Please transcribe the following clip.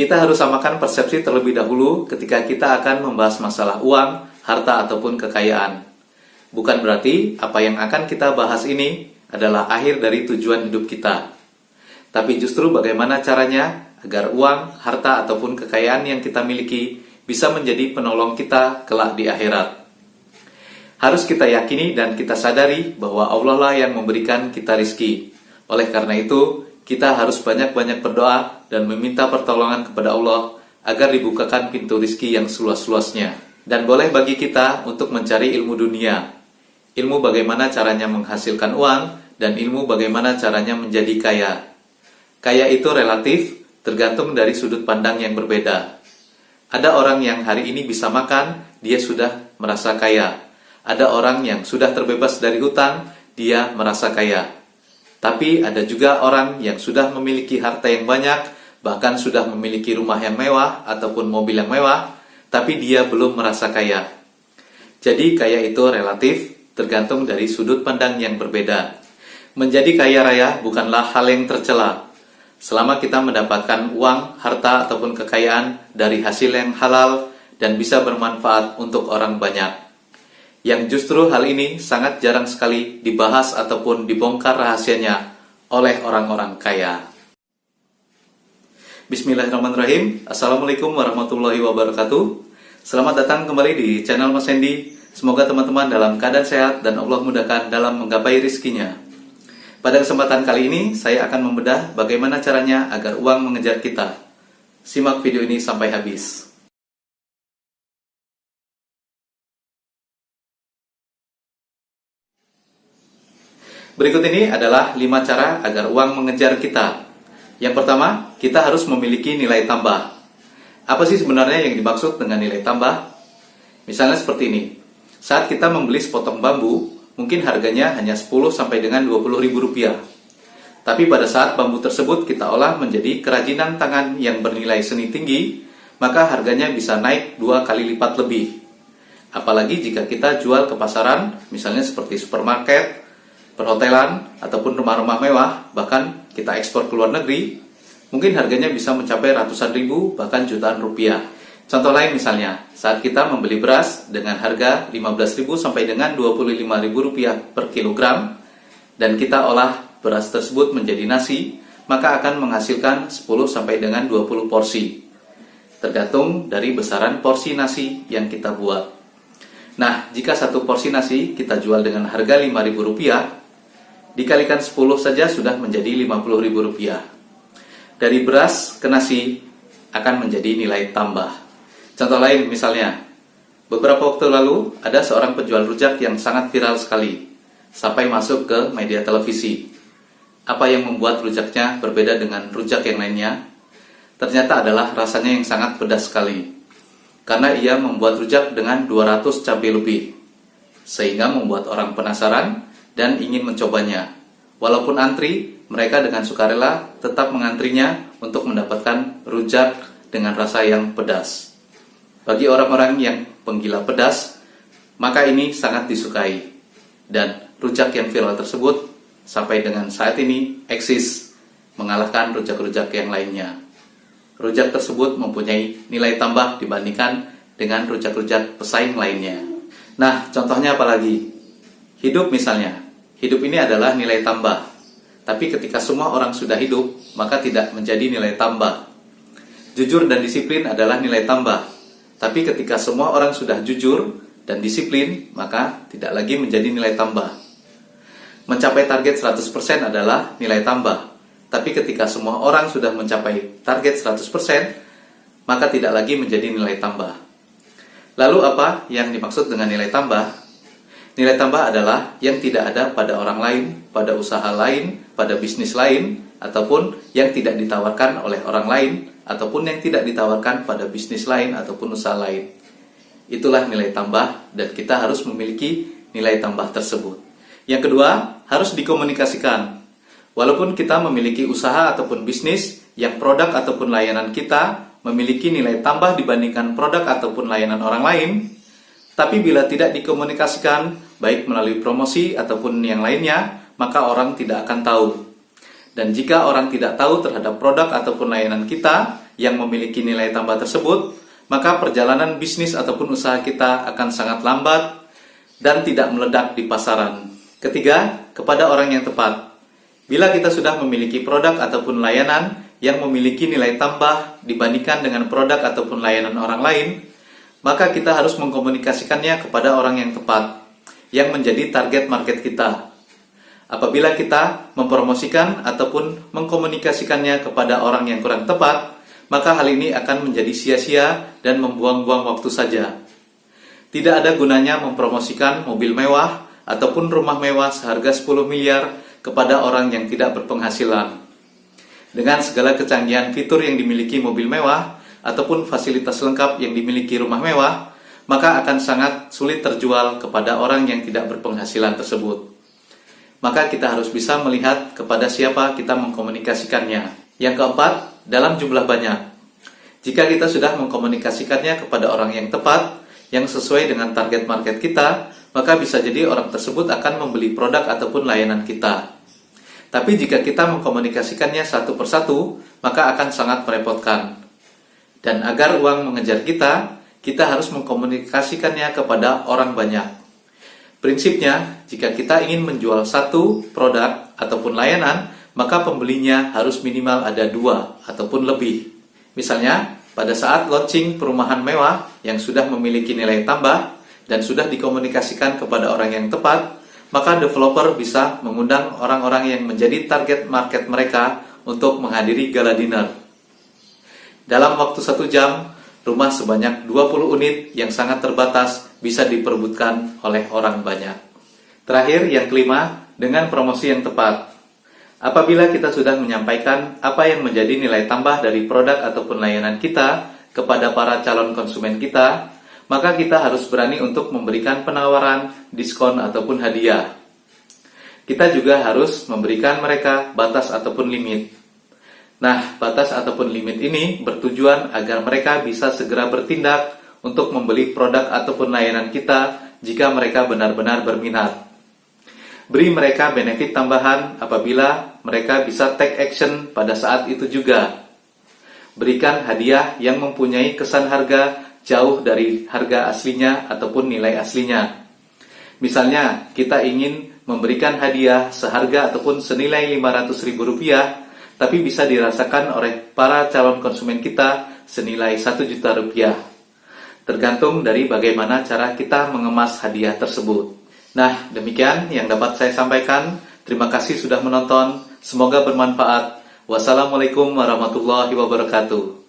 Kita harus samakan persepsi terlebih dahulu ketika kita akan membahas masalah uang, harta, ataupun kekayaan. Bukan berarti apa yang akan kita bahas ini adalah akhir dari tujuan hidup kita. Tapi justru bagaimana caranya agar uang, harta, ataupun kekayaan yang kita miliki bisa menjadi penolong kita kelak di akhirat. Harus kita yakini dan kita sadari bahwa Allah lah yang memberikan kita rizki. Oleh karena itu, kita harus banyak-banyak berdoa dan meminta pertolongan kepada Allah agar dibukakan pintu rizki yang seluas-luasnya. Dan boleh bagi kita untuk mencari ilmu dunia. Ilmu bagaimana caranya menghasilkan uang dan ilmu bagaimana caranya menjadi kaya. Kaya itu relatif, tergantung dari sudut pandang yang berbeda. Ada orang yang hari ini bisa makan, dia sudah merasa kaya. Ada orang yang sudah terbebas dari hutang, dia merasa kaya. Tapi ada juga orang yang sudah memiliki harta yang banyak, bahkan sudah memiliki rumah yang mewah ataupun mobil yang mewah, tapi dia belum merasa kaya. Jadi kaya itu relatif, tergantung dari sudut pandang yang berbeda. Menjadi kaya raya bukanlah hal yang tercela. Selama kita mendapatkan uang, harta, ataupun kekayaan dari hasil yang halal dan bisa bermanfaat untuk orang banyak. Yang justru hal ini sangat jarang sekali dibahas ataupun dibongkar rahasianya oleh orang-orang kaya. Bismillahirrahmanirrahim. Assalamualaikum warahmatullahi wabarakatuh. Selamat datang kembali di channel Mas Hendy. Semoga teman-teman dalam keadaan sehat dan Allah mudahkan dalam menggapai rizkinya. Pada kesempatan kali ini, saya akan membedah bagaimana caranya agar uang mengejar kita. Simak video ini sampai habis. Berikut ini adalah 5 cara agar uang mengejar kita. Yang pertama, kita harus memiliki nilai tambah. Apa sih sebenarnya yang dimaksud dengan nilai tambah? Misalnya seperti ini. Saat kita membeli sepotong bambu, mungkin harganya hanya 10 sampai dengan 20 ribu rupiah. Tapi pada saat bambu tersebut kita olah menjadi kerajinan tangan yang bernilai seni tinggi, maka harganya bisa naik 2 kali lipat lebih. Apalagi jika kita jual ke pasaran, misalnya seperti supermarket, perhotelan, ataupun rumah-rumah mewah, bahkan kita ekspor ke luar negeri, mungkin harganya bisa mencapai ratusan ribu, bahkan jutaan rupiah. Contoh lain misalnya, saat kita membeli beras dengan harga 15.000 sampai dengan 25.000 rupiah per kilogram, dan kita olah beras tersebut menjadi nasi, maka akan menghasilkan 10 sampai dengan 20 porsi. Tergantung dari besaran porsi nasi yang kita buat. Nah, jika satu porsi nasi kita jual dengan harga 5.000 rupiah, dikalikan 10 saja sudah menjadi 50.000 rupiah. Dari beras ke nasi akan menjadi nilai tambah. Contoh lain misalnya, beberapa waktu lalu ada seorang penjual rujak yang sangat viral sekali, sampai masuk ke media televisi. Apa yang membuat rujaknya berbeda dengan rujak yang lainnya? Ternyata adalah rasanya yang sangat pedas sekali. Karena ia membuat rujak dengan 200 cabai lebih, sehingga membuat orang penasaran dan ingin mencobanya. Walaupun antri, mereka dengan sukarela tetap mengantrinya untuk mendapatkan rujak dengan rasa yang pedas. Bagi orang-orang yang penggila pedas, maka ini sangat disukai. Dan rujak yang viral tersebut sampai dengan saat ini eksis, mengalahkan rujak-rujak yang lainnya. Rujak tersebut mempunyai nilai tambah dibandingkan dengan rujak-rujak pesaing lainnya. Nah, contohnya apa lagi? Hidup misalnya. Hidup ini adalah nilai tambah. Tapi ketika semua orang sudah hidup, maka tidak menjadi nilai tambah. Jujur dan disiplin adalah nilai tambah. Tapi ketika semua orang sudah jujur dan disiplin, maka tidak lagi menjadi nilai tambah. Mencapai target 100% adalah nilai tambah. Tapi ketika semua orang sudah mencapai target 100%, maka tidak lagi menjadi nilai tambah. Lalu apa yang dimaksud dengan nilai tambah? Nilai tambah adalah yang tidak ada pada orang lain, pada usaha lain, pada bisnis lain, ataupun yang tidak ditawarkan oleh orang lain, ataupun yang tidak ditawarkan pada bisnis lain ataupun usaha lain. Itulah nilai tambah dan kita harus memiliki nilai tambah tersebut. Yang kedua, harus dikomunikasikan. Walaupun kita memiliki usaha ataupun bisnis yang produk ataupun layanan kita memiliki nilai tambah dibandingkan produk ataupun layanan orang lain, tapi bila tidak dikomunikasikan, baik melalui promosi ataupun yang lainnya, maka orang tidak akan tahu. Dan jika orang tidak tahu terhadap produk ataupun layanan kita yang memiliki nilai tambah tersebut, maka perjalanan bisnis ataupun usaha kita akan sangat lambat dan tidak meledak di pasaran. Ketiga, kepada orang yang tepat. Bila kita sudah memiliki produk ataupun layanan yang memiliki nilai tambah dibandingkan dengan produk ataupun layanan orang lain, maka kita harus mengkomunikasikannya kepada orang yang tepat, yang menjadi target market kita. Apabila kita mempromosikan ataupun mengkomunikasikannya kepada orang yang kurang tepat, maka hal ini akan menjadi sia-sia dan membuang-buang waktu saja. Tidak ada gunanya mempromosikan mobil mewah ataupun rumah mewah seharga 10 miliar kepada orang yang tidak berpenghasilan. Dengan segala kecanggihan fitur yang dimiliki mobil mewah ataupun fasilitas lengkap yang dimiliki rumah mewah, maka akan sangat sulit terjual kepada orang yang tidak berpenghasilan tersebut. Maka kita harus bisa melihat kepada siapa kita mengkomunikasikannya. Yang keempat, dalam jumlah banyak. Jika kita sudah mengkomunikasikannya kepada orang yang tepat, yang sesuai dengan target market kita, maka bisa jadi orang tersebut akan membeli produk ataupun layanan kita. Tapi jika kita mengkomunikasikannya satu persatu, maka akan sangat merepotkan. Dan agar uang mengejar kita harus mengkomunikasikannya kepada orang banyak. Prinsipnya, jika kita ingin menjual satu produk ataupun layanan, maka pembelinya harus minimal ada 2 ataupun lebih. Misalnya, pada saat launching perumahan mewah yang sudah memiliki nilai tambah dan sudah dikomunikasikan kepada orang yang tepat, maka developer bisa mengundang orang-orang yang menjadi target market mereka untuk menghadiri gala dinner. Dalam waktu 1 jam, rumah sebanyak 20 unit yang sangat terbatas bisa diperebutkan oleh orang banyak. Terakhir, yang kelima, dengan promosi yang tepat. Apabila kita sudah menyampaikan apa yang menjadi nilai tambah dari produk ataupun layanan kita kepada para calon konsumen kita, maka kita harus berani untuk memberikan penawaran, diskon, ataupun hadiah. Kita juga harus memberikan mereka batas ataupun limit. Nah, batas ataupun limit ini bertujuan agar mereka bisa segera bertindak untuk membeli produk ataupun layanan kita jika mereka benar-benar berminat. Beri mereka benefit tambahan apabila mereka bisa take action pada saat itu juga. Berikan hadiah yang mempunyai kesan harga jauh dari harga aslinya ataupun nilai aslinya. Misalnya, kita ingin memberikan hadiah seharga ataupun senilai Rp500.000, tapi bisa dirasakan oleh para calon konsumen kita senilai Rp1.000.000. Tergantung dari bagaimana cara kita mengemas hadiah tersebut. Nah, demikian yang dapat saya sampaikan. Terima kasih sudah menonton. Semoga bermanfaat. Wassalamualaikum warahmatullahi wabarakatuh.